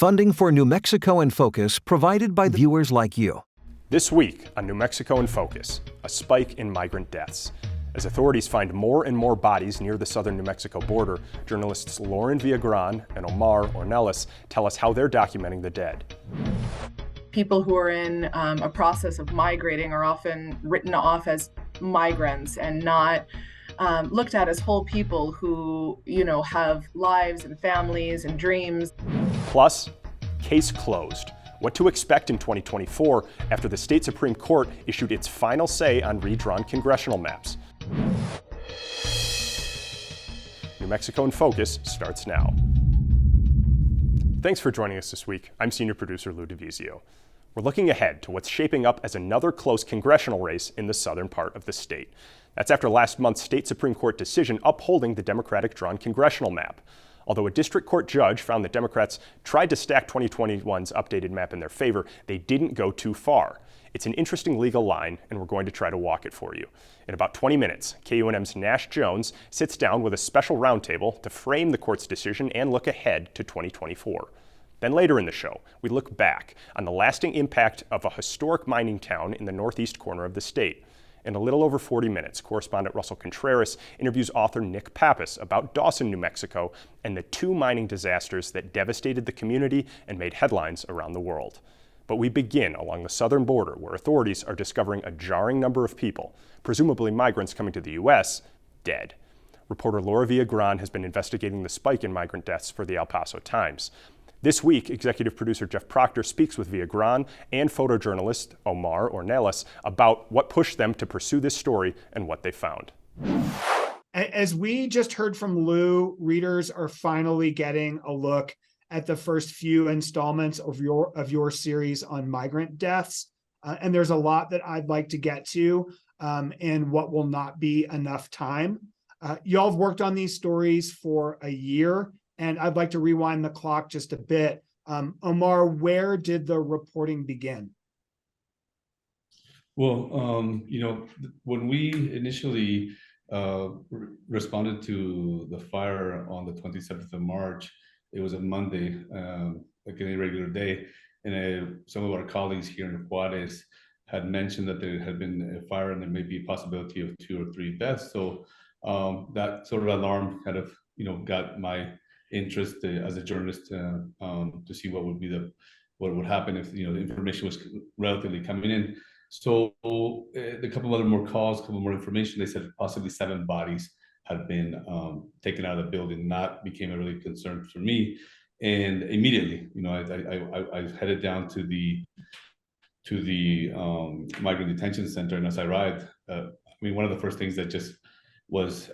Funding for New Mexico in Focus provided by viewers like you. This week on New Mexico in Focus, a spike in migrant deaths. As authorities find more and more bodies near the southern New Mexico border, journalists Lauren Villagran and Omar Ornelas tell us how they're documenting the dead. People who are in a process of migrating are often written off as migrants and not looked at as whole people who, have lives and families and dreams. Plus, case closed. What to expect in 2024 after the state Supreme Court issued its final say on redrawn congressional maps. New Mexico in Focus starts now. Thanks for joining us this week. I'm senior producer Lou DeVizio. We're looking ahead to what's shaping up as another close congressional race in the southern part of the state. That's after last month's state Supreme Court decision upholding the Democratic-drawn congressional map. Although a district court judge found that Democrats tried to stack 2021's updated map in their favor, they didn't go too far. It's an interesting legal line, and we're going to try to walk it for you. In about 20 minutes, KUNM's Nash Jones sits down with a special roundtable to frame the court's decision and look ahead to 2024. Then later in the show, we look back on the lasting impact of a historic mining town in the northeast corner of the state. In a little over 40 minutes, correspondent Russell Contreras interviews author Nick Pappas about Dawson, New Mexico, and the two mining disasters that devastated the community and made headlines around the world. But we begin along the southern border, where authorities are discovering a jarring number of people, presumably migrants coming to the U.S., dead. Reporter Laura Villagran has been investigating the spike in migrant deaths for the El Paso Times. This week, executive producer Jeff Proctor speaks with Villagran and photojournalist Omar Ornelas about what pushed them to pursue this story and what they found. As we just heard from Lou, readers are finally getting a look at the first few installments of your series on migrant deaths. And there's a lot that I'd like to get to and what will not be enough time. Y'all have worked on these stories for a year, and I'd like to rewind the clock just a bit. Omar, where did the reporting begin? Well, when we initially responded to the fire on the 27th of March, it was a Monday, like any regular day, and some of our colleagues here in Juarez had mentioned that there had been a fire and there may be a possibility of 2 or 3 deaths. So that sort of alarm kind of, got my interest as a journalist to see what would happen if the information was relatively coming in. So a couple of other more calls, a couple more information. They said possibly 7 bodies had been taken out of the building. That became a really concern for me, and immediately, I headed down to the migrant detention center, and as I arrived, one of the first things that just was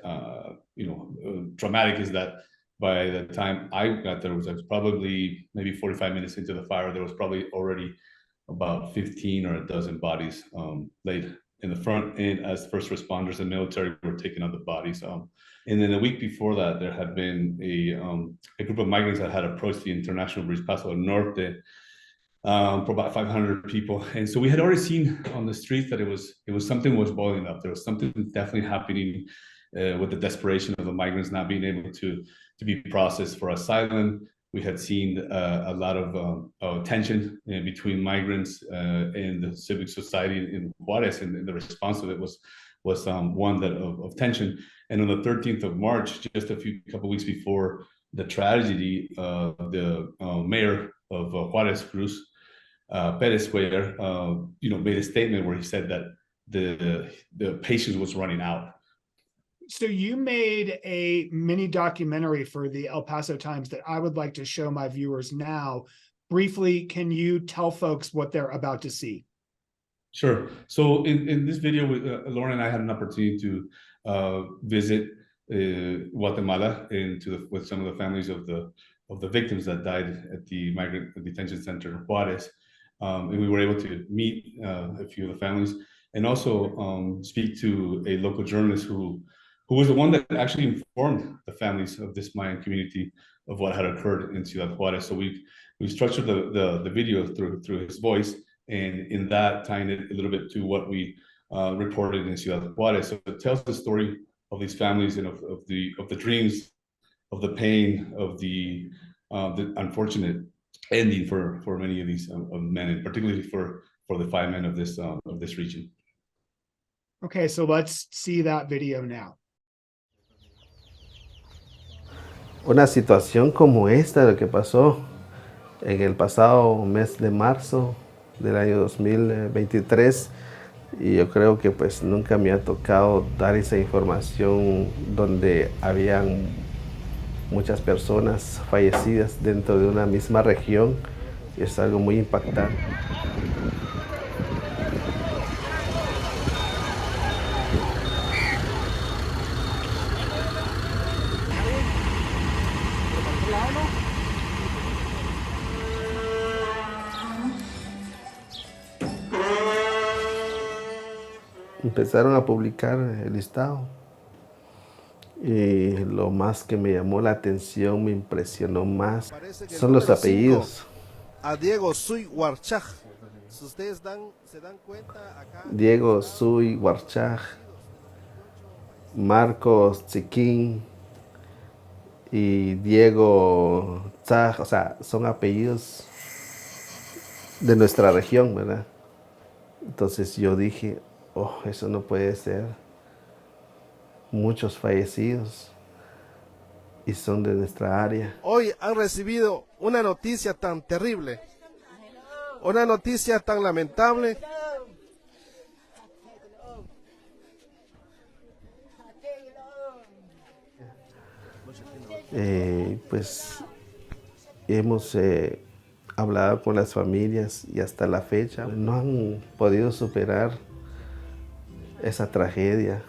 traumatic is that by the time I got there, was probably maybe 45 minutes into the fire. There was probably already about 15 or a dozen bodies laid in the front end as first responders and military were taking out the bodies. And then a week before that, there had been a group of migrants that had approached the International Bridge Paso del Norte for about 500 people. And so we had already seen on the streets that it was something was boiling up. There was something definitely happening with the desperation of the migrants not being able to be processed for asylum. We had seen a lot of tension between migrants and the civic society in Juarez, and the response to it was one of tension. And on the 13th of March, just a couple weeks before the tragedy, the mayor of Juarez, Cruz Perez Cuellar, made a statement where he said that the patience was running out. So you made a mini documentary for the El Paso Times that I would like to show my viewers now. Briefly, can you tell folks what they're about to see? Sure. So in this video, Lauren and I had an opportunity to visit Guatemala and with some of the families of the victims that died at the migrant detention center in Juarez. And we were able to meet a few of the families and also speak to a local journalist who was the one that actually informed the families of this Mayan community of what had occurred in Ciudad Juarez. So we structured the video through his voice, and in that tying it a little bit to what we reported in Ciudad Juarez. So it tells the story of these families and of the dreams, of the pain, of the unfortunate ending for many of these men, and particularly for the 5 men of this region. Okay, so let's see that video now. Una situación como esta, lo que pasó en el pasado mes de marzo del año 2023, y yo creo que pues nunca me ha tocado dar esa información donde habían muchas personas fallecidas dentro de una misma región. Es algo muy impactante. Empezaron a publicar el listado y lo más que me llamó la atención, me impresionó más, son los apellidos. A Diego Suy Warchaj. Si ustedes se dan cuenta acá. Diego Suy Warchaj, Marcos Chiquín y Diego Tzaj, o sea, son apellidos de nuestra región, ¿verdad? Entonces yo dije, oh, eso no puede ser. Muchos fallecidos y son de nuestra área. Hoy han recibido una noticia tan terrible, una noticia tan lamentable. Pues hemos hablado con las familias y hasta la fecha no han podido superar esa tragedia.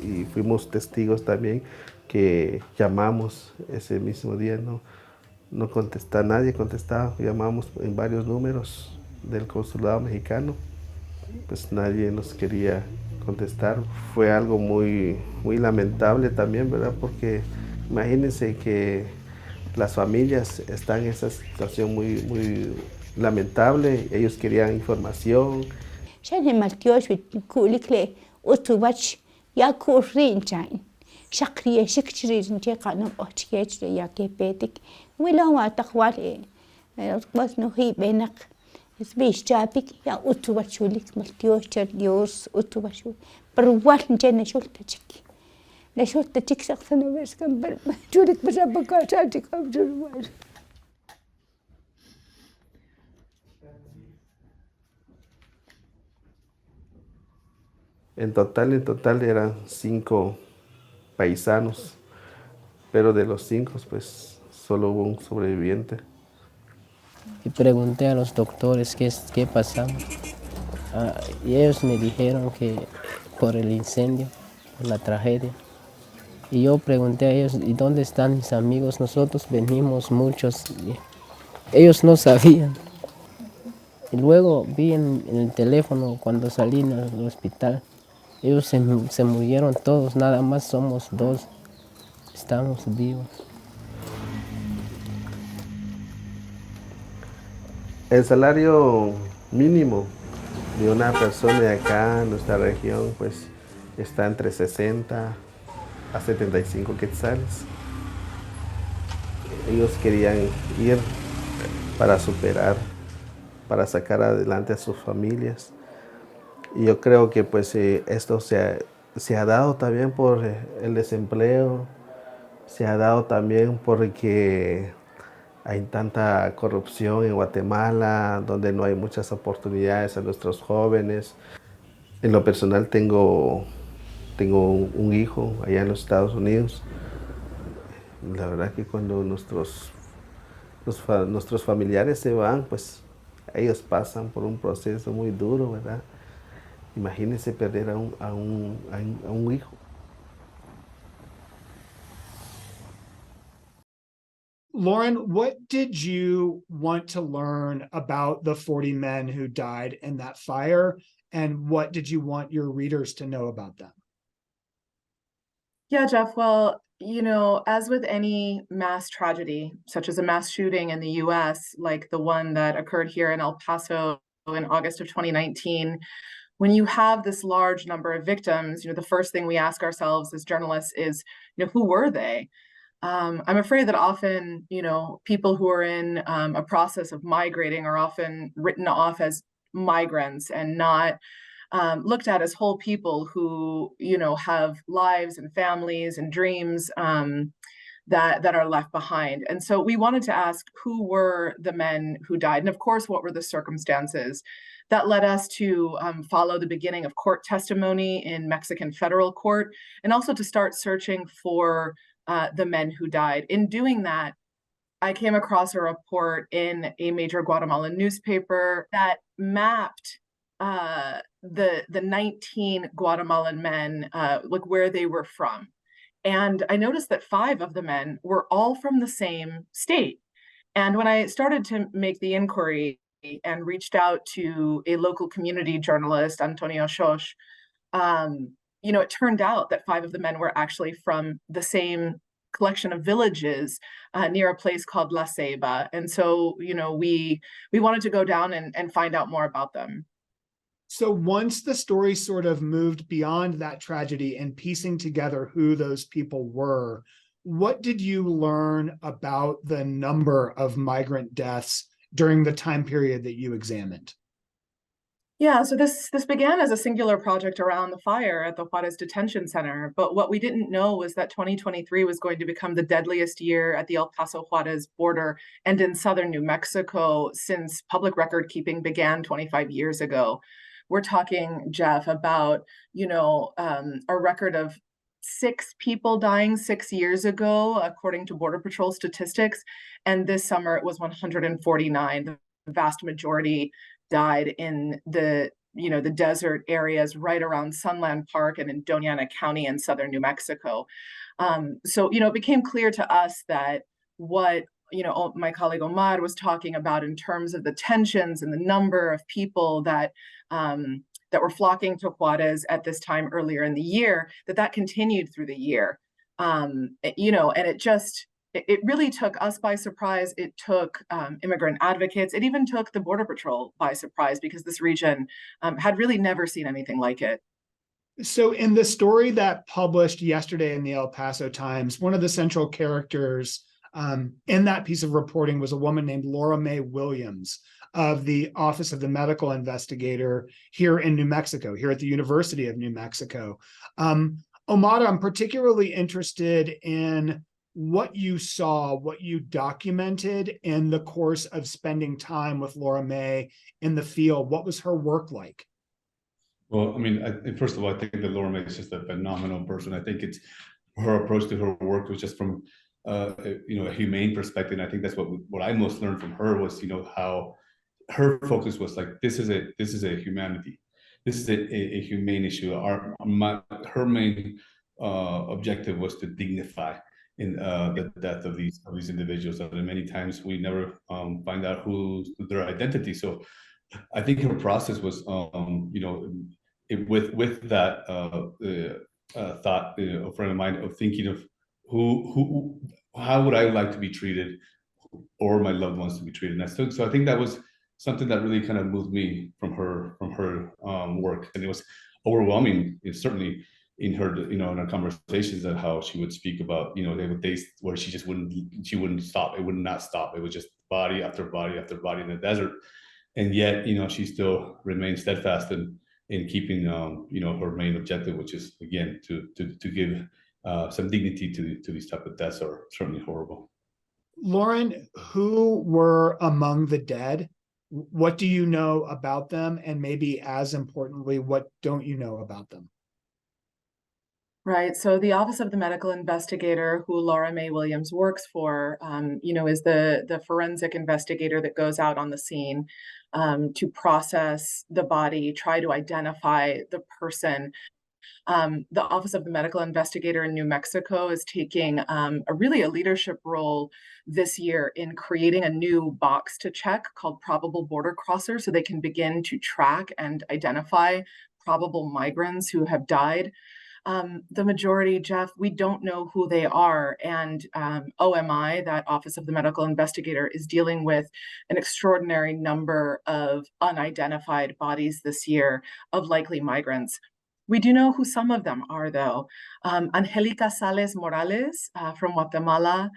Y fuimos testigos también que llamamos ese mismo día, no contestaba, nadie contestaba, llamamos en varios números del consulado mexicano, pues nadie nos quería contestar. Fue algo muy lamentable también, ¿verdad? Porque imagínense que las familias están en esa situación muy lamentable, ellos querían información. En total eran 5 paisanos, pero de los 5 pues solo hubo un sobreviviente. Y pregunté a los doctores qué pasaba. Y ellos me dijeron que por el incendio, por la tragedia. Y yo pregunté a ellos, ¿y dónde están mis amigos? Nosotros venimos muchos. Y ellos no sabían. Y luego vi en el teléfono cuando salí del hospital, ellos se murieron todos, nada más somos 2, estamos vivos. El salario mínimo de una persona de acá en nuestra región pues está entre 60 a 75 quetzales. Ellos querían ir para superar, para sacar adelante a sus familias. Y yo creo que pues esto se ha dado también por el desempleo, se ha dado también porque hay tanta corrupción en Guatemala, donde no hay muchas oportunidades a nuestros jóvenes. En lo personal tengo un hijo allá en los Estados Unidos. La verdad que cuando nuestros familiares se van, pues ellos pasan por un proceso muy duro, ¿verdad? Imagínense perder a un hijo. Lauren, what did you want to learn about the 40 men who died in that fire? And what did you want your readers to know about them? Yeah, Jeff. Well, as with any mass tragedy, such as a mass shooting in the US, like the one that occurred here in El Paso in August of 2019, when you have this large number of victims, the first thing we ask ourselves as journalists is, who were they? I'm afraid that often, people who are in a process of migrating are often written off as migrants and not looked at as whole people who, have lives and families and dreams that are left behind. And so we wanted to ask, who were the men who died? And of course, what were the circumstances? That led us to follow the beginning of court testimony in Mexican federal court, and also to start searching for the men who died. In doing that, I came across a report in a major Guatemalan newspaper that mapped the 19 Guatemalan men, like where they were from. And I noticed that 5 of the men were all from the same state. And when I started to make the inquiry and reached out to a local community journalist, Antonio Shosh, it turned out that 5 of the men were actually from the same collection of villages near a place called La Ceiba. And so, we wanted to go down and find out more about them. So once the story sort of moved beyond that tragedy and piecing together who those people were, what did you learn about the number of migrant deaths during the time period that you examined? Yeah, so this began as a singular project around the fire at the Juarez Detention Center, but what we didn't know was that 2023 was going to become the deadliest year at the El Paso Juarez border and in southern New Mexico since public record keeping began 25 years ago. We're talking, Jeff, about, a record of 6 people dying 6 years ago, according to Border Patrol statistics. And this summer it was 149. The vast majority died in the desert areas right around Sunland Park and in Doña Ana County in southern New Mexico. So, it became clear to us that what my colleague Omar was talking about in terms of the tensions and the number of people that were flocking to Juarez at this time earlier in the year, that continued through the year. And it really took us by surprise. It took immigrant advocates. It even took the Border Patrol by surprise, because this region had really never seen anything like it. So in the story that published yesterday in the El Paso Times, one of the central characters in that piece of reporting was a woman named Laura Mae Williams of the Office of the Medical Investigator here in New Mexico, here at the University of New Mexico. Omar, I'm particularly interested in what you saw, what you documented in the course of spending time with Laura Mae in the field. What was her work like? Well, I mean, first of all, I think that Laura Mae is just a phenomenal person. I think it's her approach to her work was just from a humane perspective. And I think that's what I most learned from her was, how her focus was like, this is a humanity. This is a humane issue. Her main objective was to dignify in the death of these individuals. And many times we never find out who's their identity. So I think her process was, with that thought, a friend of mine, of thinking of how would I like to be treated, or my loved ones to be treated. And so I think that was something that really kind of moved me from her work, and it was overwhelming. Certainly in her, in our conversations, and how she would speak about, there were days where she wouldn't stop. It would not stop. It was just body after body after body in the desert, and yet she still remained steadfast in keeping her main objective, which is, again, to give some dignity to these type of deaths are certainly horrible. Lauren, who were among the dead? What do you know about them? And maybe as importantly, what don't you know about them? Right. So the Office of the Medical Investigator, who Laura Mae Williams works for, is the forensic investigator that goes out on the scene to process the body, try to identify the person. The Office of the Medical Investigator in New Mexico is taking a leadership role this year in creating a new box to check called probable border crosser, so they can begin to track and identify probable migrants who have died. The majority, Jeff, we don't know who they are. And OMI, that Office of the Medical Investigator, is dealing with an extraordinary number of unidentified bodies this year of likely migrants. We do know who some of them are, though. Angelica Sales Morales from Guatemala,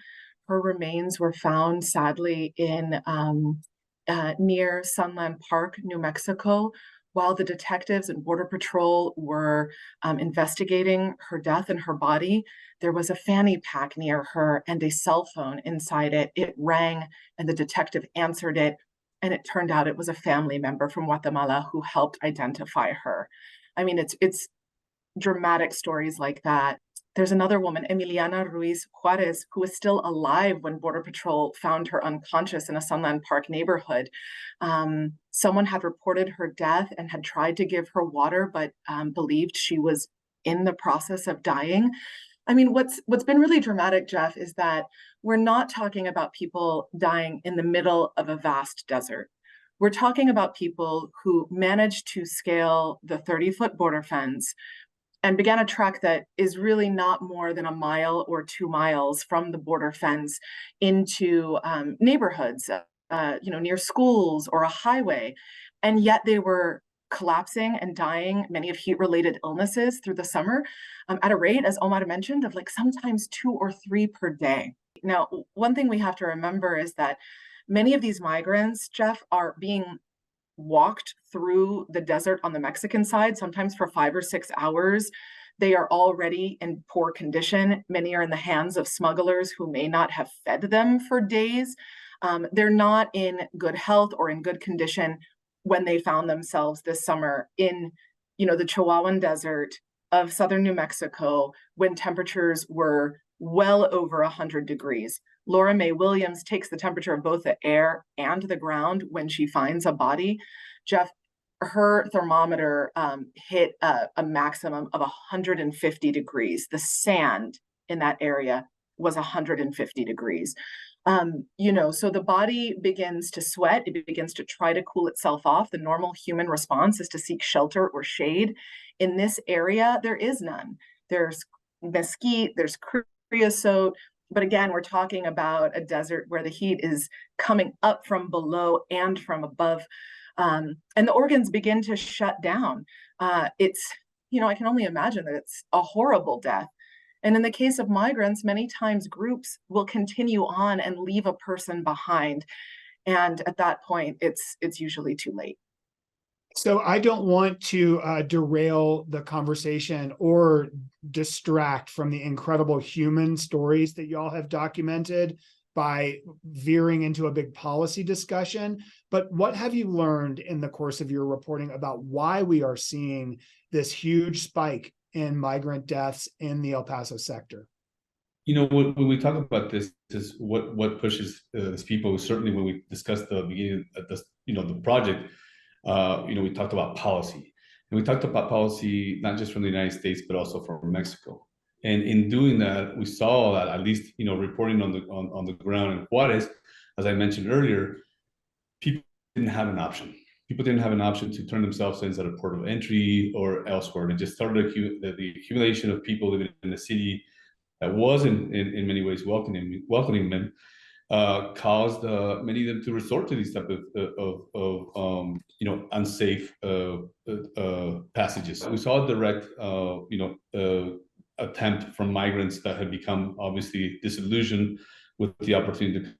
her remains were found sadly in near Sunland Park, New Mexico, while the detectives and Border Patrol were investigating her death and her body. There was a fanny pack near her and a cell phone inside it. It rang and the detective answered it, and it turned out it was a family member from Guatemala who helped identify her. I mean, it's dramatic stories like that. There's another woman, Emiliana Ruiz Juarez, who was still alive when Border Patrol found her unconscious in a Sunland Park neighborhood. Someone had reported her death and had tried to give her water, but believed she was in the process of dying. I mean, what's been really dramatic, Jeff, is that we're not talking about people dying in the middle of a vast desert. We're talking about people who managed to scale the 30-foot border fence and began a trek that is really not more than a mile or 2 miles from the border fence into neighborhoods, near schools or a highway. And yet they were collapsing and dying, many of heat-related illnesses through the summer, at a rate, as Omar mentioned, of like sometimes 2 or 3 per day. Now, one thing we have to remember is that many of these migrants, Jeff, are being walked through the desert on the Mexican side, sometimes for 5 or 6 hours. They are already in poor condition. Many are in the hands of smugglers who may not have fed them for days. They're not in good health or in good condition when they found themselves this summer in, the Chihuahuan Desert of southern New Mexico, when temperatures were well over 100 degrees. Laura Mae Williams takes the temperature of both the air and the ground when she finds a body. Jeff, her thermometer hit a maximum of 150 degrees. The sand in that area was 150 degrees. So the body begins to sweat. It begins to try to cool itself off. The normal human response is to seek shelter or shade. In this area, there is none. There's mesquite, there's creosote. But again, we're talking about a desert where the heat is coming up from below and from above. And the organs begin to shut down. I can only imagine that it's a horrible death. And in the case of migrants, many times groups will continue on and leave a person behind. And at that point, it's usually too late. So I don't want to derail the conversation or distract from the incredible human stories that y'all have documented by veering into a big policy discussion. But what have you learned in the course of your reporting about why we are seeing this huge spike in migrant deaths in the El Paso sector? When we talk about this is what pushes these people. Certainly, when we discussed the beginning of the project, we talked about policy, and we talked about policy not just from the United States but also from Mexico. And in doing that, we saw that at least reporting on the ground in Juarez, as I mentioned earlier, people didn't have an option. People didn't have an option to turn themselves in at a port of entry or elsewhere. And it just started the accumulation of people living in the city that wasn't in many ways welcoming them, caused many of them to resort to these type of unsafe passages. We saw a direct attempt from migrants that had become obviously disillusioned with the opportunity to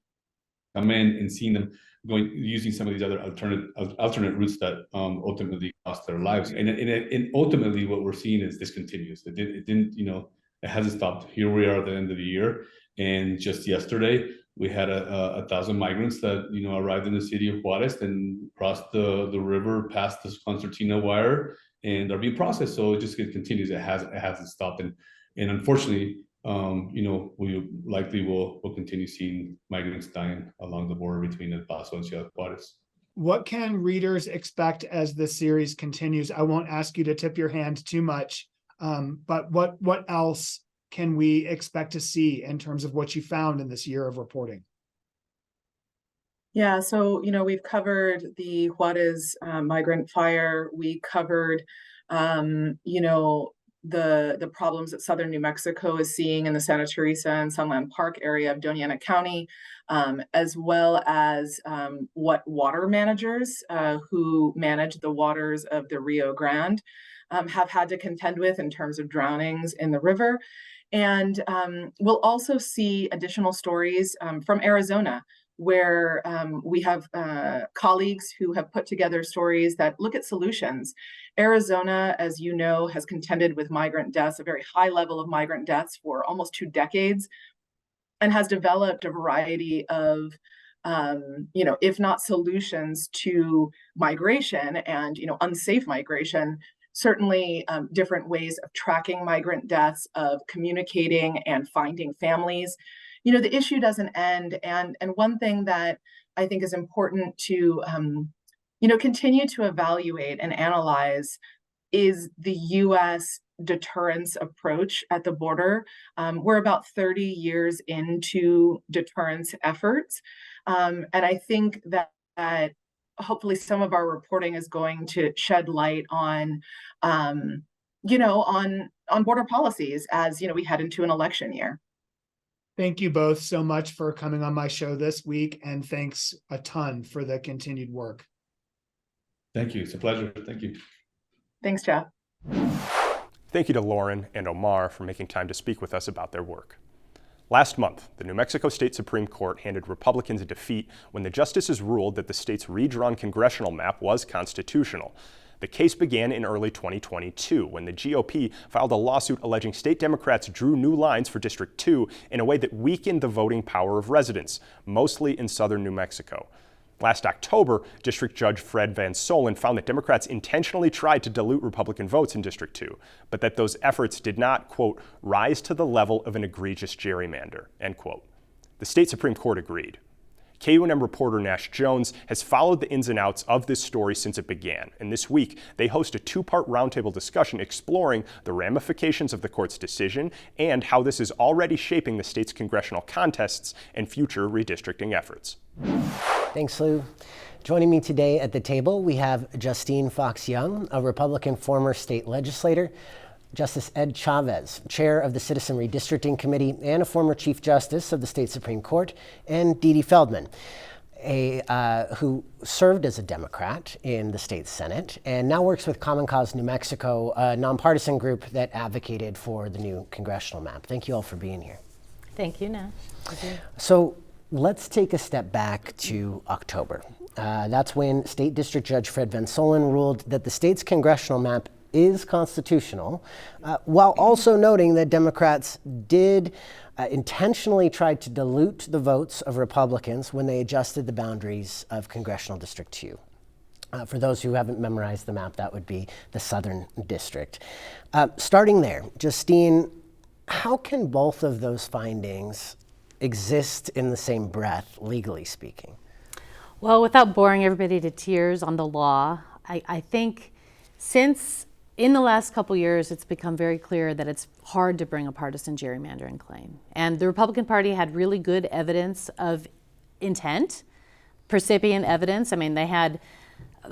come in, and seeing them using some of these other alternate routes that ultimately cost their lives. And ultimately, what we're seeing is this continues. It hasn't stopped. Here we are at the end of the year, and just yesterday we had 1,000 migrants that arrived in the city of Juarez and crossed the river past the concertina wire and are being processed. So it continues. It hasn't stopped, and unfortunately, we likely will continue seeing migrants dying along the border between El Paso and Ciudad Juarez. What can readers expect as the series continues? I won't ask you to tip your hand too much, But what else can we expect to see in terms of what you found in this year of reporting? Yeah, so we've covered the Juarez migrant fire. We covered the problems that southern New Mexico is seeing in the Santa Teresa and Sunland Park area of Doña Ana County, as well as what water managers who manage the waters of the Rio Grande have had to contend with in terms of drownings in the river. And we'll also see additional stories from Arizona, where we have colleagues who have put together stories that look at solutions. Arizona, as you know, has contended with migrant deaths, a very high level of migrant deaths for almost 2 decades, and has developed a variety of if not solutions to migration and unsafe migration, certainly different ways of tracking migrant deaths, of communicating and finding families. The issue doesn't end. And one thing that I think is important to, continue to evaluate and analyze is the U.S. deterrence approach at the border. We're about 30 years into deterrence efforts. And I think that hopefully some of our reporting is going to shed light on, on border policies as, we head into an election year. Thank you both so much for coming on my show this week, and thanks a ton for the continued work. Thank you. It's a pleasure. Thank you. Thanks, Jeff. Thank you to Lauren and Omar for making time to speak with us about their work. Last month, the New Mexico State Supreme Court handed Republicans a defeat when the justices ruled that the state's redrawn congressional map was constitutional. The case began in early 2022 when the GOP filed a lawsuit alleging state Democrats drew new lines for District 2 in a way that weakened the voting power of residents, mostly in southern New Mexico. Last October, District Judge Fred Van Solen found that Democrats intentionally tried to dilute Republican votes in District 2, but that those efforts did not, quote, rise to the level of an egregious gerrymander, end quote. The state Supreme Court agreed. KUNM reporter Nash Jones has followed the ins and outs of this story since it began, and this week they host a 2-part roundtable discussion exploring the ramifications of the court's decision and how this is already shaping the state's congressional contests and future redistricting efforts. Thanks, Lou. Joining me today at the table, we have Justine Fox Young, a Republican former state legislator, Justice Ed Chavez, chair of the Citizen Redistricting Committee and a former Chief Justice of the State Supreme Court, and Dee Dee Feldman, who served as a Democrat in the state Senate and now works with Common Cause New Mexico, a nonpartisan group that advocated for the new congressional map. Thank you all for being here. Thank you, Nash. So let's take a step back to October. That's when State District Judge Fred Van Solen ruled that the state's congressional map is constitutional, while also noting that Democrats did intentionally try to dilute the votes of Republicans when they adjusted the boundaries of Congressional District 2. For those who haven't memorized the map, that would be the Southern District. Starting there, Justine, how can both of those findings exist in the same breath, legally speaking? Well, without boring everybody to tears on the law, I think since in the last couple years, it's become very clear that it's hard to bring a partisan gerrymandering claim. And the Republican Party had really good evidence of intent, percipient evidence. I mean, they had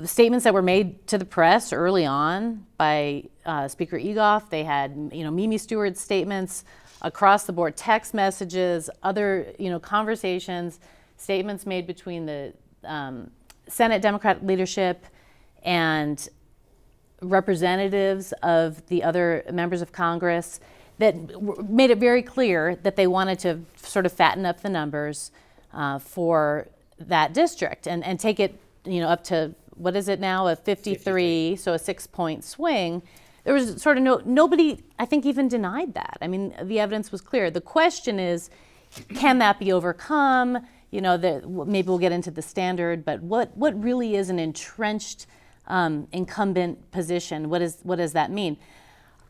statements that were made to the press early on by Speaker Egoff. They had, Mimi Stewart's statements across the board, text messages, other, conversations, statements made between the Senate Democrat leadership and representatives of the other members of Congress that made it very clear that they wanted to sort of fatten up the numbers for that district and take it, up to, what is it now, a 53, so a 6-point swing. There was sort of nobody, I think, even denied that. I mean, the evidence was clear. The question is, can that be overcome? Maybe we'll get into the standard, but what really is an entrenched incumbent position? What does that mean?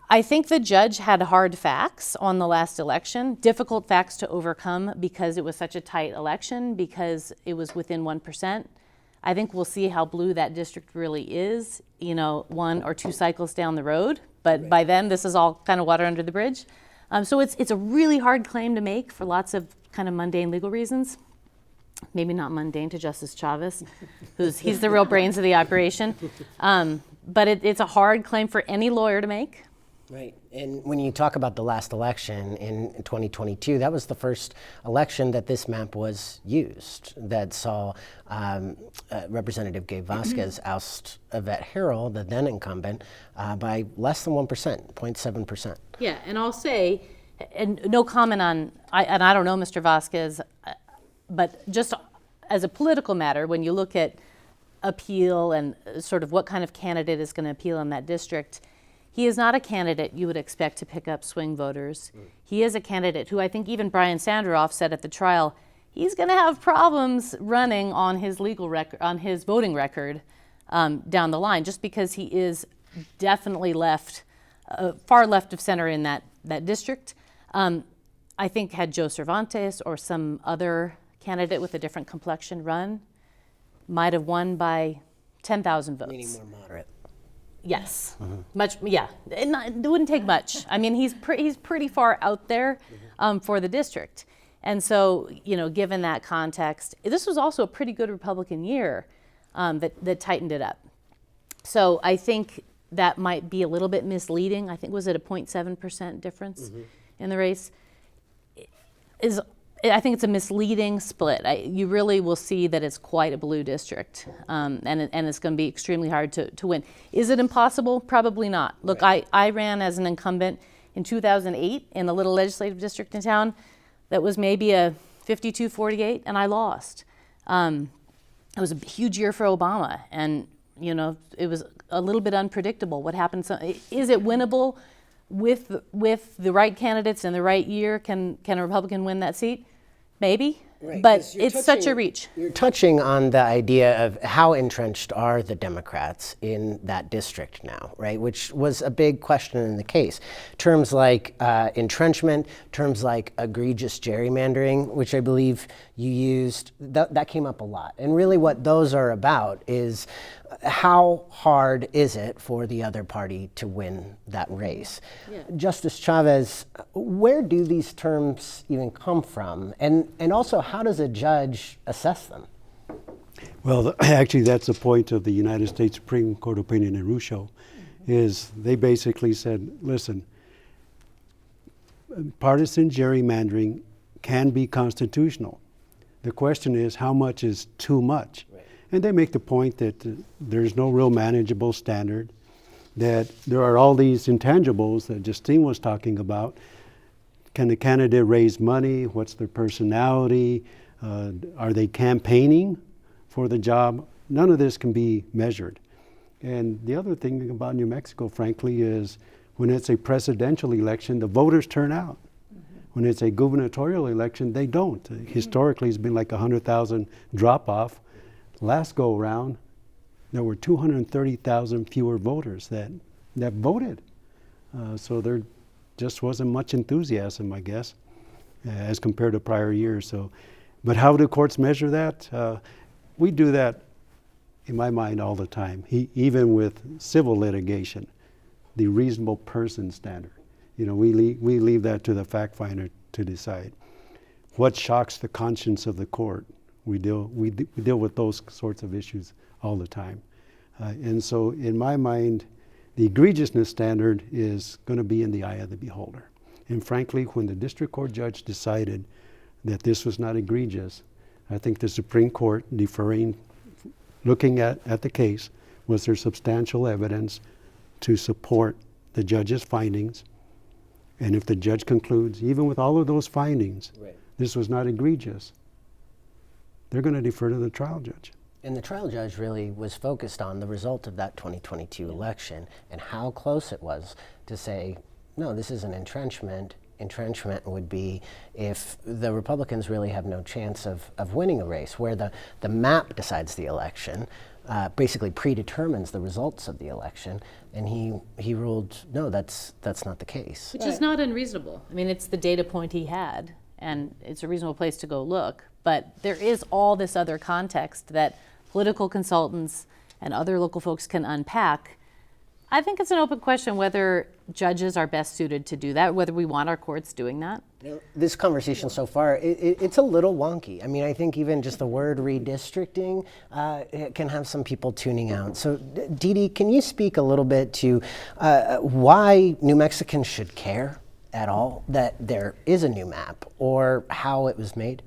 I think the judge had hard facts on the last election, difficult facts to overcome because it was such a tight election, because it was within 1%. I think we'll see how blue that district really is, 1 or 2 cycles down the road, But by then, this is all kind of water under the bridge. So it's a really hard claim to make for lots of kind of mundane legal reasons. Maybe not mundane to Justice Chavez, he's the real brains of the operation. But it's a hard claim for any lawyer to make. Right. And when you talk about the last election in 2022, that was the first election that this map was used, that saw Representative Gabe Vasquez oust Yvette Harrell, the then incumbent, by less than 1%, 0.7%. Yeah, and I'll say, and no comment on, I don't know Mr. Vasquez, but just as a political matter, when you look at appeal and sort of what kind of candidate is going to appeal in that district, he is not a candidate you would expect to pick up swing voters. He is a candidate who I think even Brian Sanderoff said at the trial, he's going to have problems running on his legal record, on his voting record down the line, just because he is definitely left, far left of center in that district. I think had Joe Cervantes or some other candidate with a different complexion run, might have won by 10,000 votes. Meaning more moderate. Yes, much. Yeah, it wouldn't take much. I mean, he's pretty far out there for the district, and so given that context, this was also a pretty good Republican year that tightened it up. So I think that might be a little bit misleading. I think was it a 0.7% difference in the race? I think it's a misleading split. You really will see that it's quite a blue district, and it's going to be extremely hard to win. Is it impossible? Probably not. Look, right. I ran as an incumbent in 2008 in the little legislative district in town that was maybe a 52-48, and I lost. It was a huge year for Obama, and it was a little bit unpredictable what happened. So, is it winnable with the right candidates in the right year? Can a Republican win that seat? Maybe, right, but it's such a reach. You're touching on the idea of how entrenched are the Democrats in that district now, right? Which was a big question in the case. Terms like entrenchment, terms like egregious gerrymandering, which I believe you used, that came up a lot. And really what those are about is how hard is it for the other party to win that race? Yeah. Justice Chavez, where do these terms even come from? And also, how does a judge assess them? Well, actually, that's the point of the United States Supreme Court opinion in Rucho, is they basically said, listen, partisan gerrymandering can be constitutional. The question is, how much is too much? Right. And they make the point that there's no real manageable standard, that there are all these intangibles that Justine was talking about. Can the candidate raise money? What's their personality? Are they campaigning for the job? None of this can be measured. And the other thing about New Mexico, frankly, is when it's a presidential election, the voters turn out. When it's a gubernatorial election, they don't. Historically, it's been like 100,000 drop-off. Last go-around, there were 230,000 fewer voters that voted. So there just wasn't much enthusiasm, I guess, as compared to prior years. So, but how do courts measure that? We do that, in my mind, all the time, even with civil litigation, the reasonable person standard. We leave that to the fact finder to decide. What shocks the conscience of the court? We deal with those sorts of issues all the time. And so in my mind, the egregiousness standard is going to be in the eye of the beholder. And frankly, when the district court judge decided that this was not egregious, I think the Supreme Court, deferring, looking at the case, was there substantial evidence to support the judge's findings? And if the judge concludes, even with all of those findings, right, this was not egregious, they're going to defer to the trial judge. And the trial judge really was focused on the result of that 2022 election and how close it was to say, no, this is an entrenchment. Entrenchment would be if the Republicans really have no chance of winning a race, where the map decides the election, basically predetermines the results of the election, and he ruled, no, that's not the case. Which is not unreasonable. I mean, it's the data point he had, and it's a reasonable place to go look. But there is all this other context that political consultants and other local folks can unpack. I think it's an open question whether judges are best suited to do that, whether we want our courts doing that. This conversation so far, it's a little wonky. I mean, I think even just the word redistricting it can have some people tuning out. So, Dee Dee, can you speak a little bit to why New Mexicans should care at all that there is a new map or how it was made?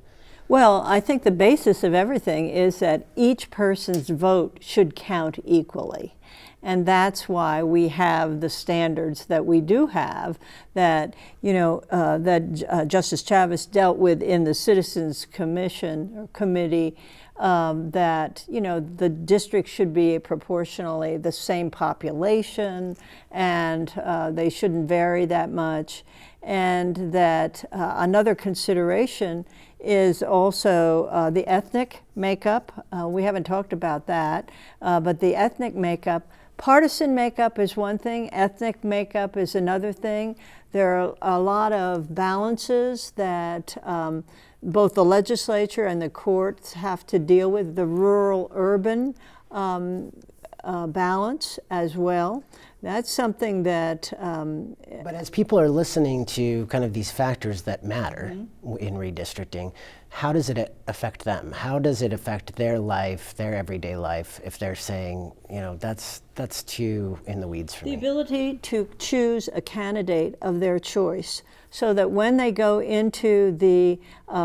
Well, I think the basis of everything is that each person's vote should count equally. And that's why we have the standards that we do have that, Justice Chavez dealt with in the Citizens Commission or Committee, that, the district should be proportionally the same population and they shouldn't vary that much. And that another consideration is also the ethnic makeup. We haven't talked about that, but the ethnic makeup. Partisan makeup is one thing, ethnic makeup is another thing. There are a lot of balances that both the legislature and the courts have to deal with, the rural-urban balance as well. That's something that... But as people are listening to kind of these factors that matter in redistricting, how does it affect them? How does it affect their life, their everyday life, if they're saying, that's too in the weeds for me? The ability to choose a candidate of their choice so that when they go into the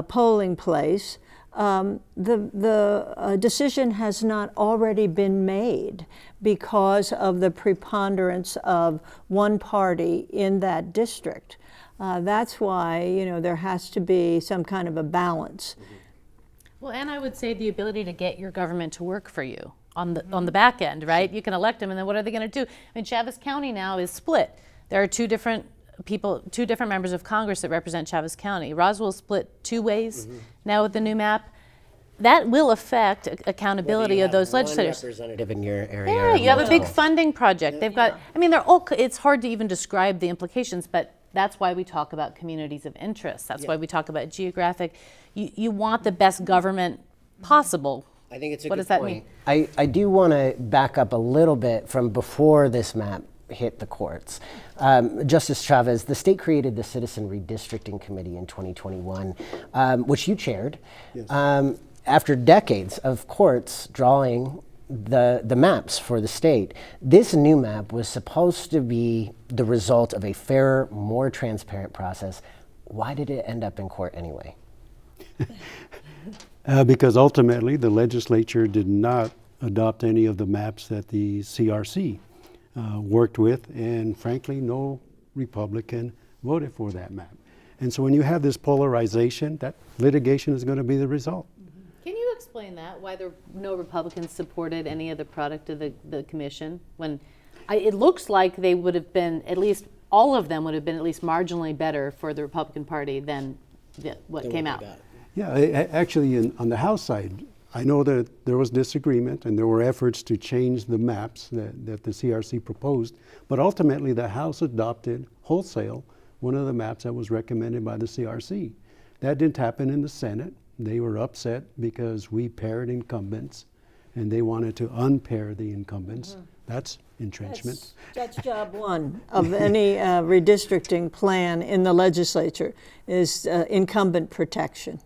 polling place, the decision has not already been made because of the preponderance of one party in that district. That's why, there has to be some kind of a balance. Well, and I would say the ability to get your government to work for you on the back end, right? You can elect them, and then what are they going to do? I mean, Chavez County now is split. There are two different members of Congress that represent Chavez County. Roswell split two ways now with the new map. That will affect accountability of those legislators. Representative in your area. Yeah, you have a big funding project. They've got, it's hard to even describe the implications, but that's why we talk about communities of interest. That's why we talk about geographic. You want the best government possible. I think it's a what good does that point. mean? I do want to back up a little bit from before this map hit the courts. Justice Chavez, the state created the Citizen Redistricting Committee in 2021, which you chaired. Yes. After decades of courts drawing the maps for the state, this new map was supposed to be the result of a fairer, more transparent process. Why did it end up in court anyway? Because ultimately the legislature did not adopt any of the maps that the CRC worked with, and frankly, no Republican voted for that map. And so when you have this polarization, that litigation is going to be the result. Can you explain that, why no Republicans supported any of the product of the commission? When it looks like they would have been, at least all of them would have been at least marginally better for the Republican Party than what came out. Yeah, actually on the House side, I know that there was disagreement and there were efforts to change the maps that the CRC proposed, but ultimately the House adopted wholesale one of the maps that was recommended by the CRC. That didn't happen in the Senate. They were upset because we paired incumbents and they wanted to unpair the incumbents. That's entrenchment. That's job one of any redistricting plan in the legislature is incumbent protection.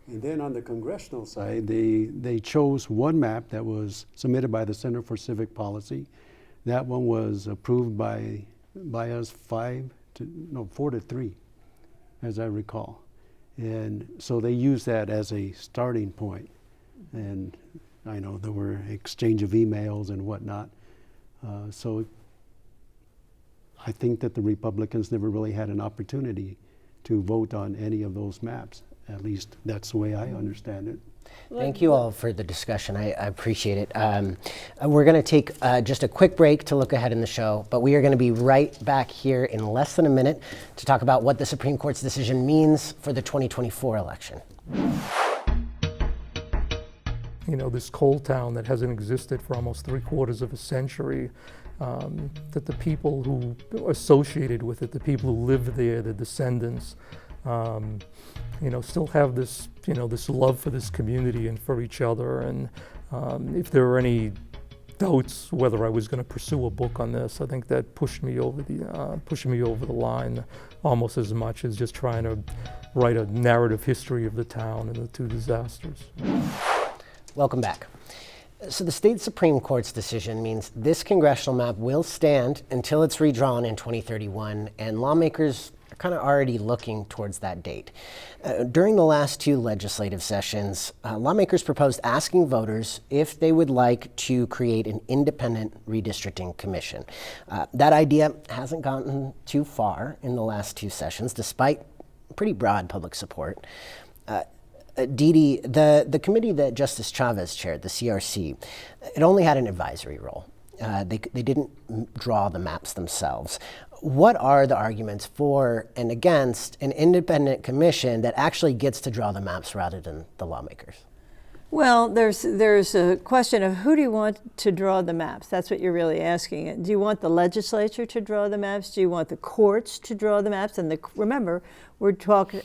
And then on the congressional side, they chose one map that was submitted by the Center for Civic Policy. That one was approved by us 4-3, as I recall. And so they used that as a starting point. And I know there were exchange of emails and whatnot. So I think that the Republicans never really had an opportunity to vote on any of those maps. At least that's the way I understand it. Thank you all for the discussion. I appreciate it. We're going to take just a quick break to look ahead in the show, but we are going to be right back here in less than a minute to talk about what the Supreme Court's decision means for the 2024 election. This coal town that hasn't existed for almost 3/4 of a century, that the people who are associated with it, the people who live there, the descendants, still have this, this love for this community and for each other. And if there are any doubts whether I was going to pursue a book on this. I think that pushed me over the line almost as much as just trying to write a narrative history of the town and the two disasters. Welcome back. So the state Supreme Court's decision means this congressional map will stand until it's redrawn in 2031, and lawmakers are kind of already looking towards that date. During the last two legislative sessions, lawmakers proposed asking voters if they would like to create an independent redistricting commission. That idea hasn't gotten too far in the last two sessions, despite pretty broad public support. Didi, the committee that Justice Chavez chaired, the CRC, it only had an advisory role. They didn't draw the maps themselves. What are the arguments for and against an independent commission that actually gets to draw the maps rather than the lawmakers? Well, there's a question of who do you want to draw the maps? That's what you're really asking. Do you want the legislature to draw the maps? Do you want the courts to draw the maps? And remember, we're talking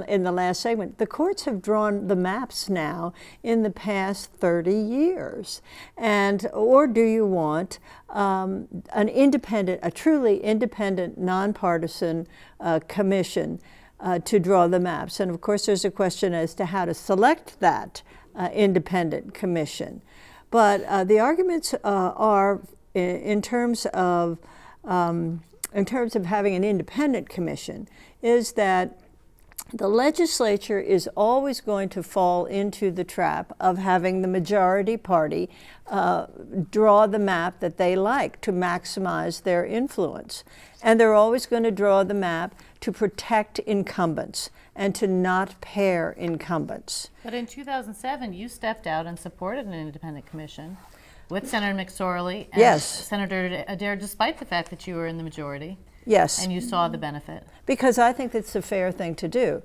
in the last segment, the courts have drawn the maps now in the past 30 years. Or do you want a truly independent, nonpartisan commission to draw the maps? And of course, there's a question as to how to select that independent commission. But the arguments are in terms of having an independent commission is that the legislature is always going to fall into the trap of having the majority party draw the map that they like to maximize their influence. And they're always going to draw the map to protect incumbents and to not pair incumbents. But in 2007, you stepped out and supported an independent commission with Senator McSorley and yes. Senator Adair, despite the fact that you were in the majority. Yes. And you saw the benefit. Because I think that's a fair thing to do.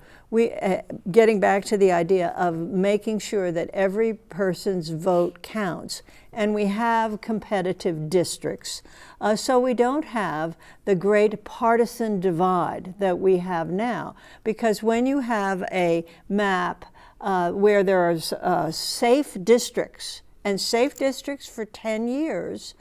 Getting back to the idea of making sure that every person's vote counts, and we have competitive districts, so we don't have the great partisan divide that we have now. Because when you have a map where there are safe districts, and safe districts for 10 years,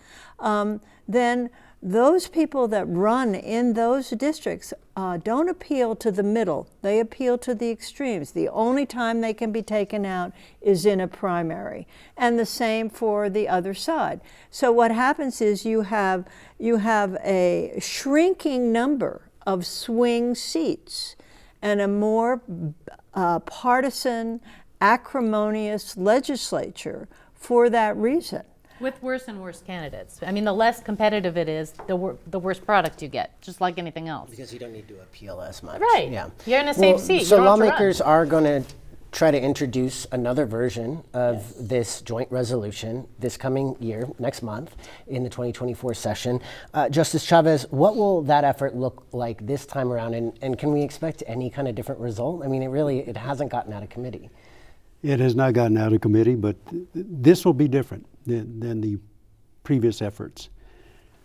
then those people that run in those districts don't appeal to the middle. They appeal to the extremes. The only time they can be taken out is in a primary. And the same for the other side. So what happens is you have a shrinking number of swing seats and a more partisan, acrimonious legislature for that reason. With worse and worse candidates. I mean, the less competitive it is, the worse product you get, just like anything else. Because you don't need to appeal as much. Right. Yeah. You're in a safe seat. So you don't lawmakers are going to try to introduce another version of this joint resolution this coming year, next month, in the 2024 session. Justice Chavez, what will that effort look like this time around, and can we expect any kind of different result? I mean, it hasn't gotten out of committee. It has not gotten out of committee, but this will be different than the previous efforts.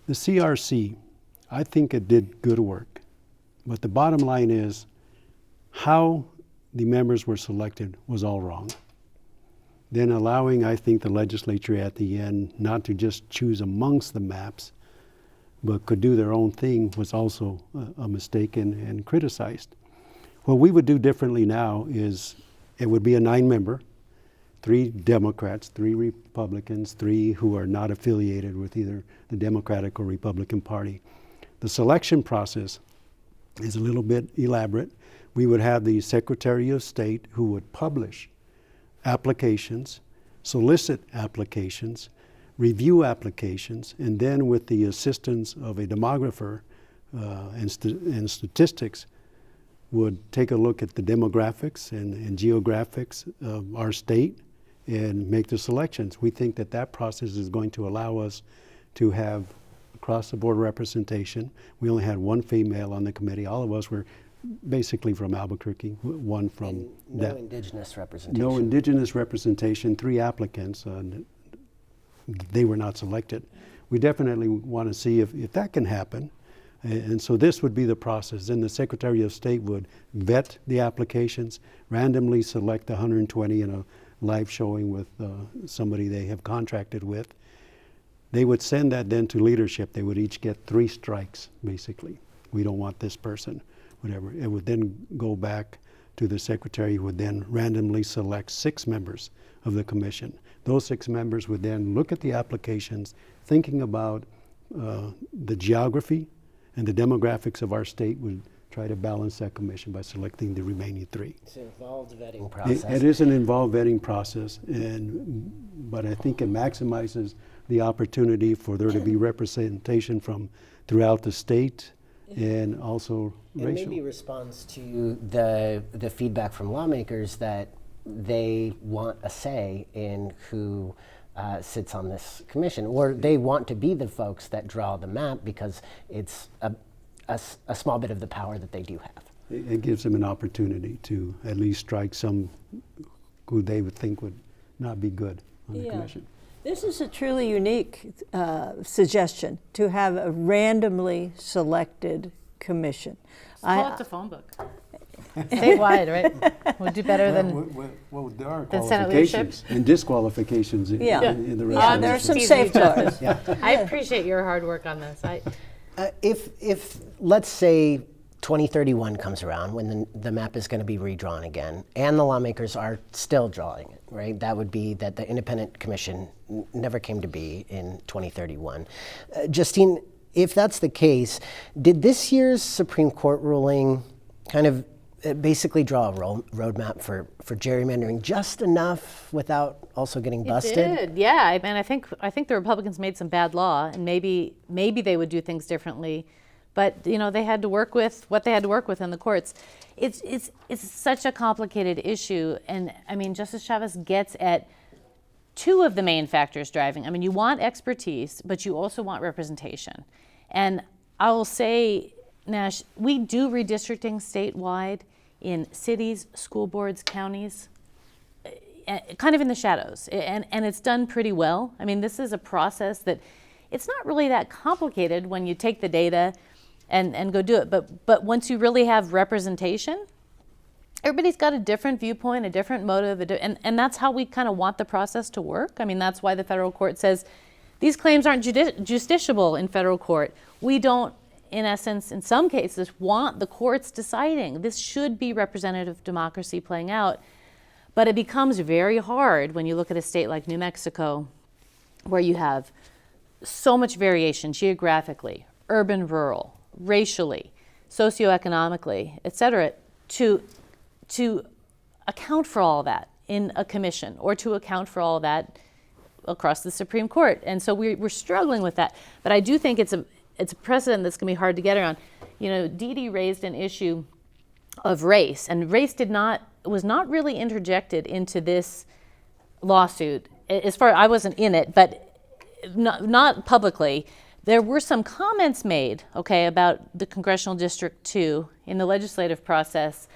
The CRC, I think it did good work, but the bottom line is how the members were selected was all wrong. Then allowing, I think, the legislature at the end not to just choose amongst the maps, but could do their own thing was also a mistake and criticized. What we would do differently now is it would be a 9-member, 3 Democrats, 3 Republicans, 3 who are not affiliated with either the Democratic or Republican Party. The selection process is a little bit elaborate. We would have the Secretary of State who would publish applications, solicit applications, review applications, and then with the assistance of a demographer and statistics, would take a look at the demographics and geographics of our state and make the selections. We think that process is going to allow us to have across-the-board representation. We only had 1 female on the committee. All of us were basically from Albuquerque, 1 from... And no indigenous representation. No indigenous representation, 3 applicants. They were not selected. We definitely want to see if that can happen. And so this would be the process. Then the Secretary of State would vet the applications, randomly select 120 in a live showing with somebody they have contracted with. They would send that then to leadership. They would each get 3 strikes, basically. We don't want this person, whatever. It would then go back to the secretary, who would then randomly select 6 members of the commission. Those 6 members would then look at the applications, thinking about the geography and the demographics of our state, would try to balance that commission by selecting the remaining 3. It's an involved vetting process. It is an involved vetting process, but I think it maximizes the opportunity for there to be representation from throughout the state and also It racial. maybe responds to the feedback from lawmakers that they want a say in who sits on this commission, or they want to be the folks that draw the map because it's a small bit of the power that they do have. It gives them an opportunity to at least strike some who they would think would not be good on the commission. This is a truly unique suggestion, to have a randomly selected commission. Pull out the phone book. Statewide, right? We'll do better than Well, there are than Senate leadership. qualifications and disqualifications in the resolution. There are some safeguards. I appreciate your hard work on this. If let's say 2031 comes around, when the map is going to be redrawn again, and the lawmakers are still drawing it, right? That would be that the independent commission never came to be in 2031. Justine, if that's the case, did this year's Supreme Court ruling kind of basically draw a roadmap for gerrymandering just enough without also getting busted? It did, yeah. I mean, I think the Republicans made some bad law, and maybe they would do things differently. But they had to work with what they had to work with in the courts. It's such a complicated issue, and I mean, Justice Chavez gets at 2 of the main factors driving. I mean, you want expertise, but you also want representation. And I will say, Nash, we do redistricting statewide in cities, school boards, counties, kind of in the shadows, and it's done pretty well. I mean, this is a process that it's not really that complicated when you take the data and go do it. But once you really have representation, everybody's got a different viewpoint, a different motive, and that's how we kind of want the process to work. I mean, that's why the federal court says these claims aren't justiciable in federal court. We don't, in essence, in some cases, want the courts deciding. This should be representative democracy playing out. But it becomes very hard when you look at a state like New Mexico, where you have so much variation geographically, urban, rural, racially, socioeconomically, et cetera, to account for all that in a commission, or to account for all that across the Supreme Court. And so we're struggling with that. But I do think it's a precedent that's going to be hard to get around. Dee Dee raised an issue of race, and race was not really interjected into this lawsuit. As far I wasn't in it, but not publicly. There were some comments made, about the Congressional District 2 in the legislative process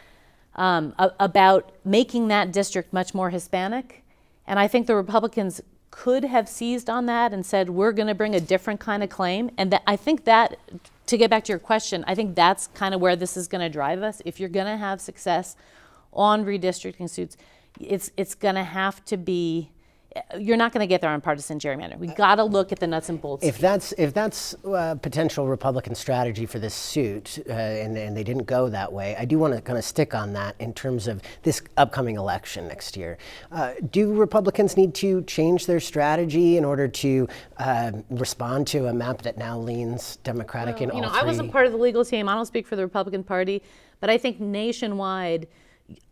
about making that district much more Hispanic. And I think the Republicans could have seized on that and said, we're going to bring a different kind of claim. And I think that, to get back to your question, I think that's kind of where this is going to drive us. If you're going to have success on redistricting suits, it's going to have to be, you're not going to get there on partisan gerrymandering. We got to look at the nuts and bolts. If that's a potential Republican strategy for this suit, and they didn't go that way, I do want to kind of stick on that in terms of this upcoming election next year. Do Republicans need to change their strategy in order to respond to a map that now leans Democratic in all three? I wasn't part of the legal team. I don't speak for the Republican Party, but I think nationwide,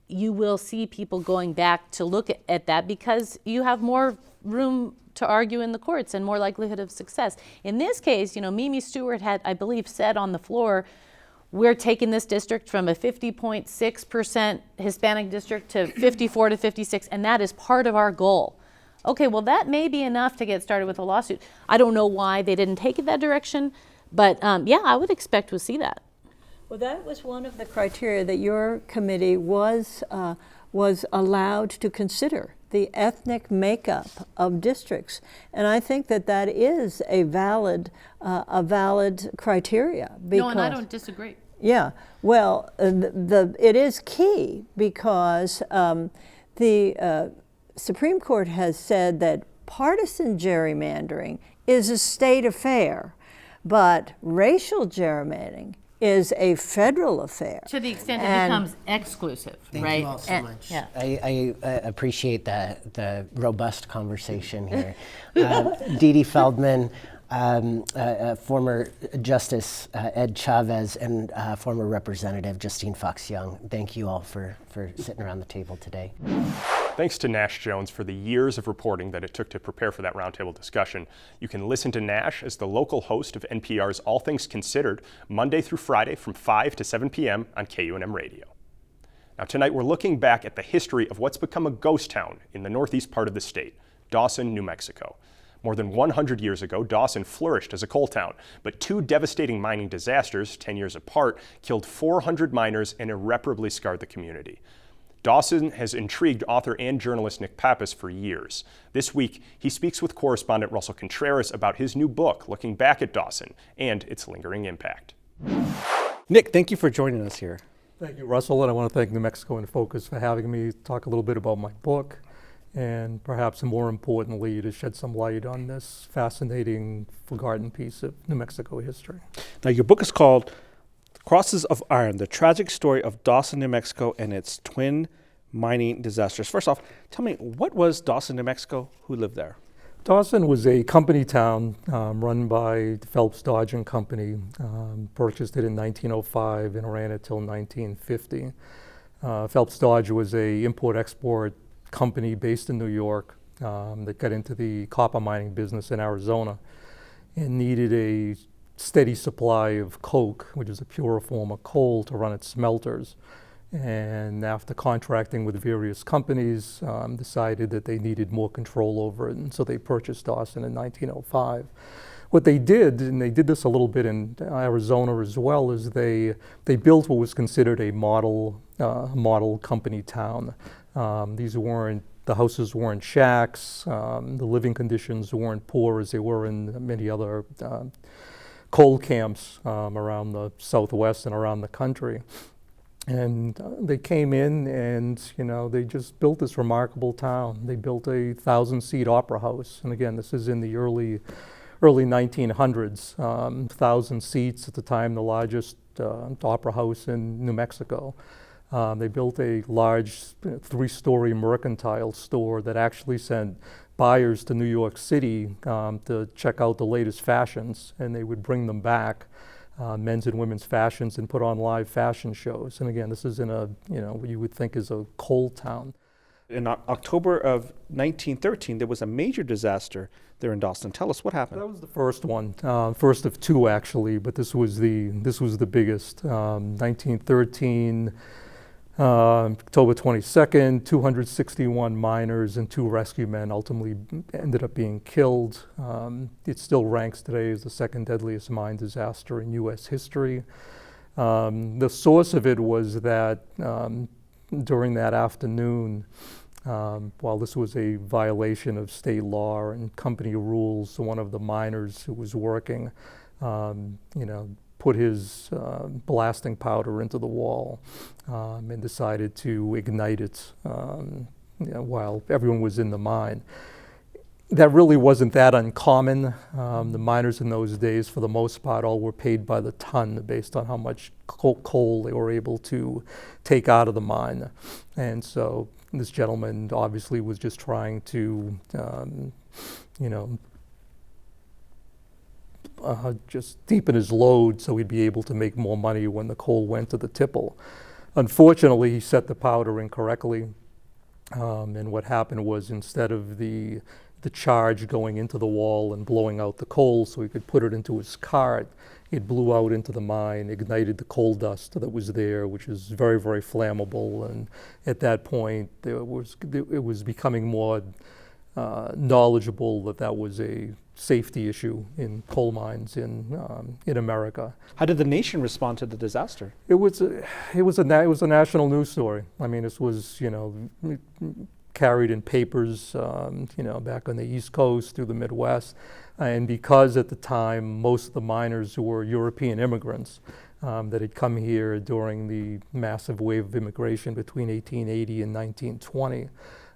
you will see people going back to look at that because you have more room to argue in the courts and more likelihood of success. In this case, Mimi Stewart had, I believe, said on the floor, we're taking this district from a 50.6% Hispanic district to 54 to 56, and that is part of our goal. Okay, well, that may be enough to get started with a lawsuit. I don't know why they didn't take it that direction, but yeah, I would expect to see that. Well, that was one of the criteria that your committee was allowed to consider, the ethnic makeup of districts, and I think that is a valid criteria. No, and I don't disagree. Yeah, well, it is key because the Supreme Court has said that partisan gerrymandering is a state affair, but racial gerrymandering is a federal affair. To the extent it becomes exclusive, Thank right? you all so much. Yeah. I appreciate the robust conversation here. Dee Dee Feldman, former Justice Ed Chavez, and former Representative Justine Fox Young. Thank you all for sitting around the table today. Thanks to Nash Jones for the years of reporting that it took to prepare for that roundtable discussion. You can listen to Nash as the local host of NPR's All Things Considered, Monday through Friday from 5 to 7 p.m. on KUNM Radio. Now tonight we're looking back at the history of what's become a ghost town in the northeast part of the state, Dawson, New Mexico. More than 100 years ago, Dawson flourished as a coal town, but two devastating mining disasters, 10 years apart, killed 400 miners and irreparably scarred the community. Dawson has intrigued author and journalist Nick Pappas for years. This week, he speaks with correspondent Russell Contreras about his new book, looking back at Dawson and its lingering impact. Nick, thank you for joining us here. Thank you, Russell, and I want to thank New Mexico in Focus for having me talk a little bit about my book, and perhaps more importantly, to shed some light on this fascinating, forgotten piece of New Mexico history. Now, your book is called Crosses of Iron, the tragic story of Dawson, New Mexico and its twin mining disasters. First off, tell me, what was Dawson, New Mexico? Who lived there? Dawson was a company town run by Phelps Dodge and Company, purchased it in 1905 and ran it till 1950. Phelps Dodge was a import-export company based in New York that got into the copper mining business in Arizona and needed a steady supply of coke, which is a purer form of coal, to run its smelters. And after contracting with various companies, decided that they needed more control over it, and so they purchased Dawson in 1905. What they did, and they did this a little bit in Arizona as well, is they built what was considered a model company town. The houses weren't shacks, the living conditions weren't poor as they were in many other coal camps around the Southwest and around the country. And they came in and, they just built this remarkable town. They built a 1,000-seat opera house. And again, this is in the early 1900s, 1,000 seats at the time, the largest opera house in New Mexico. They built a large 3-story mercantile store that actually sent buyers to New York City to check out the latest fashions, and they would bring them back, men's and women's fashions, and put on live fashion shows. And again, this is in a, what you would think is a coal town. In October of 1913, there was a major disaster there in Dawson. Tell us what happened. That was the first one, first of two actually, but this was the biggest. 1913. October 22nd, 261 miners and 2 rescue men ultimately ended up being killed. It still ranks today as the second deadliest mine disaster in U.S. history. The source of it was that during that afternoon, while this was a violation of state law and company rules, one of the miners who was working, put his blasting powder into the wall and decided to ignite it while everyone was in the mine. That really wasn't that uncommon. The miners in those days, for the most part, all were paid by the ton based on how much coal they were able to take out of the mine. And so this gentleman obviously was just trying to, just deepen his load so he'd be able to make more money when the coal went to the tipple. Unfortunately, he set the powder incorrectly, and what happened was, instead of the charge going into the wall and blowing out the coal so he could put it into his cart, it blew out into the mine, ignited the coal dust that was there, which is very, very flammable. And at that point, it was becoming more knowledgeable that was a safety issue in coal mines in America. How did the nation respond to the disaster? It was a national news story. I mean, this was carried in papers, back on the East Coast through the Midwest, and because at the time most of the miners who were European immigrants that had come here during the massive wave of immigration between 1880 and 1920.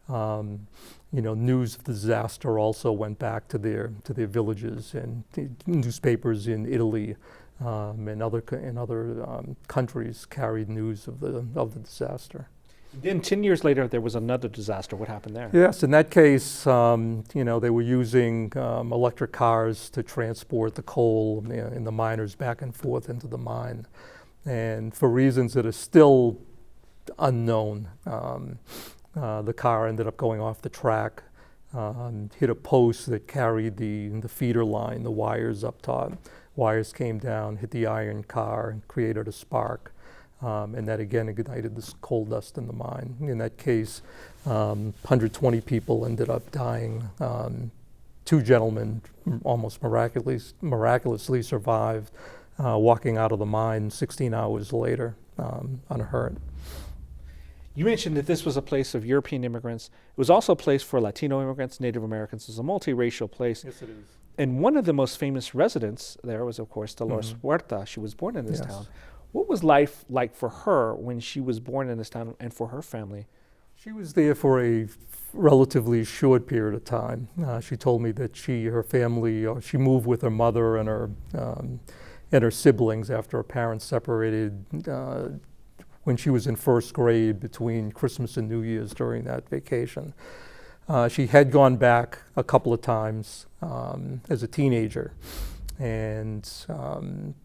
News of the disaster also went back to their villages, and newspapers in Italy and other countries carried news of the disaster. Then 10 years later, there was another disaster. What happened there? Yes, in that case, they were using electric cars to transport the coal and the miners back and forth into the mine. And for reasons that are still unknown, the car ended up going off the track, hit a post that carried the feeder line, the wires up top. Wires came down, hit the iron car, and created a spark. And that again ignited this coal dust in the mine. In that case, 120 people ended up dying. 2 gentlemen almost miraculously survived, walking out of the mine 16 hours later unhurt. You mentioned that this was a place of European immigrants. It was also a place for Latino immigrants, Native Americans. It was a multiracial place. Yes, it is. And one of the most famous residents there was, of course, Dolores Huerta. She was born in this town. What was life like for her when she was born in this town and for her family? She was there for a relatively short period of time. She told me that her family, she moved with her mother and her siblings after her parents separated when she was in first grade between Christmas and New Year's during that vacation. She had gone back a couple of times as a teenager. And,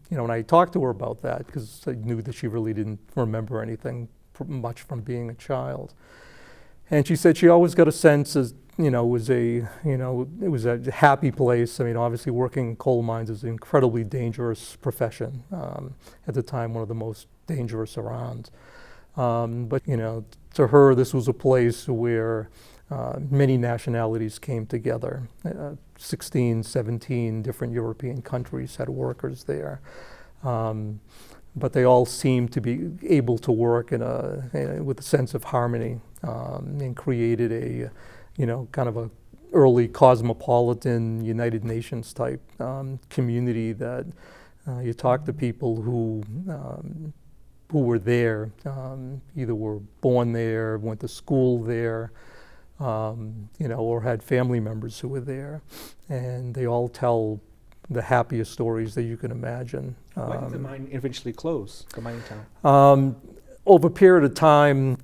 when I talked to her about that, because I knew that she really didn't remember anything much from being a child. And she said she always got a sense as, it was a happy place. I mean, obviously working in coal mines is an incredibly dangerous profession. At the time, one of the most dangerous around. But, to her, this was a place where many nationalities came together. 16, 17 different European countries had workers there. But they all seemed to be able to work with a sense of harmony and created a, kind of a early cosmopolitan United Nations type community that you talk to people who were there, either were born there, went to school there, or had family members who were there, and they all tell the happiest stories that you can imagine. Why did the mine eventually close, the mining town? Over a period of time,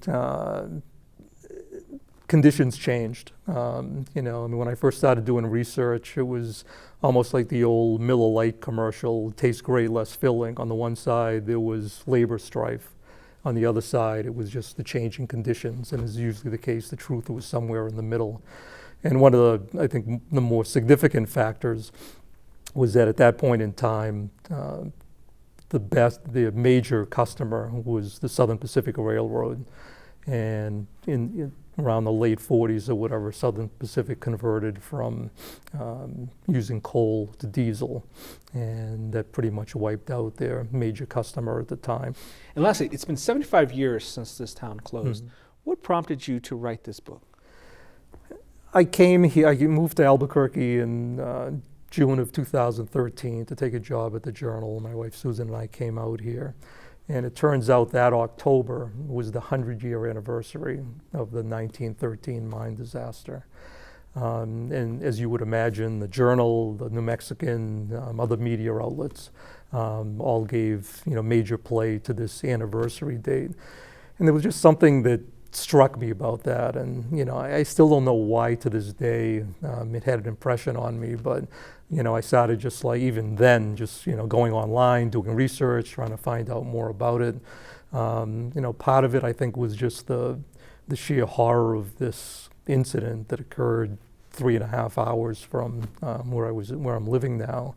conditions changed. When I first started doing research, it was almost like the old Miller Lite commercial, tastes great, less filling. On the one side, there was labor strife. On the other side, it was just the changing conditions, and as usually the case, the truth was somewhere in the middle. And one of the, I think, the more significant factors was that at that point in time, the major customer was the Southern Pacific Railroad, and around the late 40s or whatever, Southern Pacific converted from using coal to diesel, and that pretty much wiped out their major customer at the time. And lastly, it's been 75 years since this town closed. What prompted you to write this book? I came here, I moved to Albuquerque in June of 2013 to take a job at the Journal. My wife Susan and I came out here. And it turns out that October was the 100-year anniversary of the 1913 mine disaster. And as you would imagine, the Journal, the New Mexican, other media outlets all gave major play to this anniversary date. And there was just something that struck me about that. And I still don't know why to this day it had an impression on me, but I started just like, even then, just going online, doing research, trying to find out more about it. Part of it, I think, was just the sheer horror of this incident that occurred 3.5 hours from where I'm living now.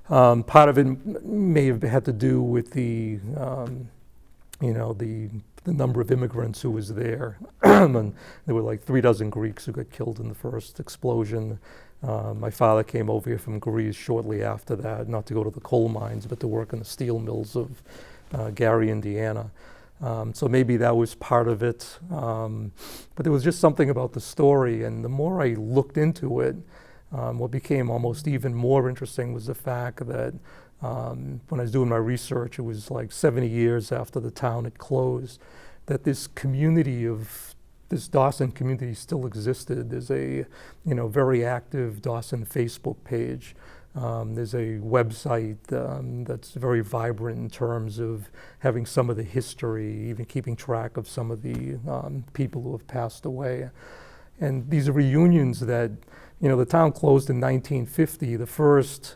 Part of it may have had to do with the number of immigrants who was there. And there were like 36 Greeks who got killed in the first explosion. My father came over here from Greece shortly after that, not to go to the coal mines, but to work in the steel mills of Gary, Indiana. So maybe that was part of it. But there was just something about the story, and the more I looked into it, what became almost even more interesting was the fact that when I was doing my research, it was like 70 years after the town had closed, that this community of this Dawson community still existed. There's a very active Dawson Facebook page. There's a website that's very vibrant in terms of having some of the history, even keeping track of some of the people who have passed away. And these are reunions that, the town closed in 1950. The first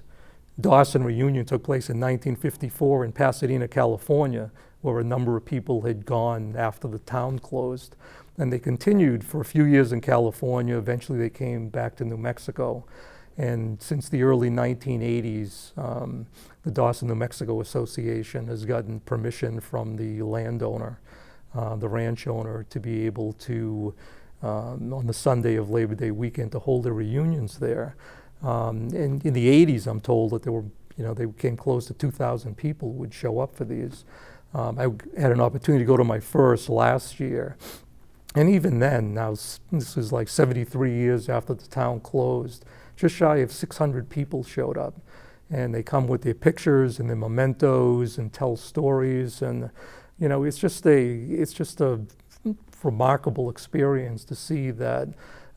Dawson reunion took place in 1954 in Pasadena, California, where a number of people had gone after the town closed. And they continued for a few years in California. Eventually they came back to New Mexico. And since the early 1980s, the Dawson, New Mexico Association has gotten permission from the landowner, the ranch owner, to be able to, on the Sunday of Labor Day weekend, to hold their reunions there. And in the 80s, I'm told that there were, they came close to 2,000 people who would show up for these. I had an opportunity to go to my first last year. And even then, now this is like 73 years after the town closed, just shy of 600 people showed up. And they come with their pictures and their mementos and tell stories. And, it's just a remarkable experience to see that,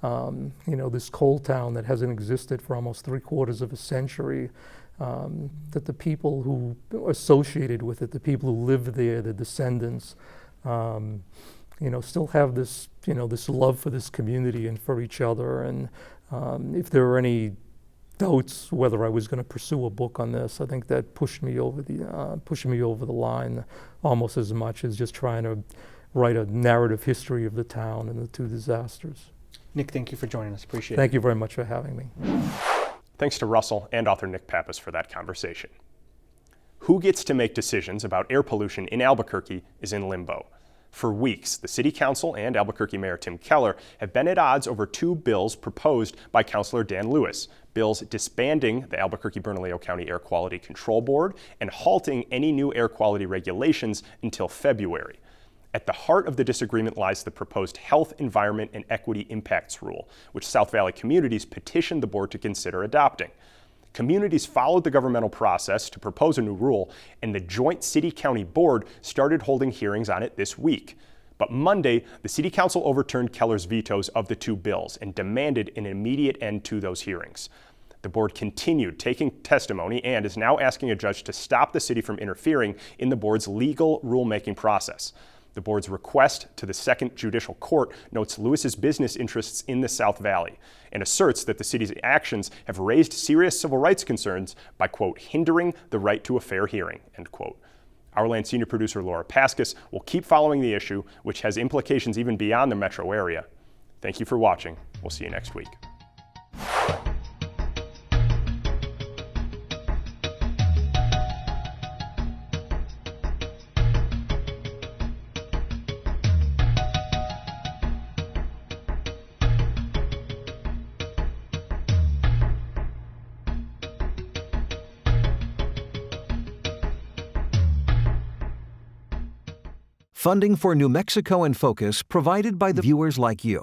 this coal town that hasn't existed for almost 3/4 of a century, that the people who are associated with it, the people who live there, the descendants, still have this, this love for this community and for each other. And if there were any doubts whether I was going to pursue a book on this, I think that pushed me over the line almost as much as just trying to write a narrative history of the town and the two disasters. Nick, thank you for joining us. Appreciate it. Thank you very much for having me. Thanks to Russell and author Nick Pappas for that conversation. Who gets to make decisions about air pollution in Albuquerque is in limbo. For weeks, the City Council and Albuquerque Mayor Tim Keller have been at odds over two bills proposed by Councilor Dan Lewis, bills disbanding the Albuquerque-Bernalillo County Air Quality Control Board and halting any new air quality regulations until February. At the heart of the disagreement lies the proposed Health, Environment, and Equity Impacts Rule, which South Valley communities petitioned the board to consider adopting. Communities followed the governmental process to propose a new rule, and the joint city-county board started holding hearings on it this week. But Monday, the City Council overturned Keller's vetoes of the two bills and demanded an immediate end to those hearings. The board continued taking testimony and is now asking a judge to stop the city from interfering in the board's legal rulemaking process. The board's request to the Second Judicial Court notes Lewis's business interests in the South Valley and asserts that the city's actions have raised serious civil rights concerns by, quote, hindering the right to a fair hearing, end quote. Our Land senior producer Laura Paskus will keep following the issue, which has implications even beyond the metro area. Thank you for watching. We'll see you next week. Funding for New Mexico in Focus provided by the viewers like you.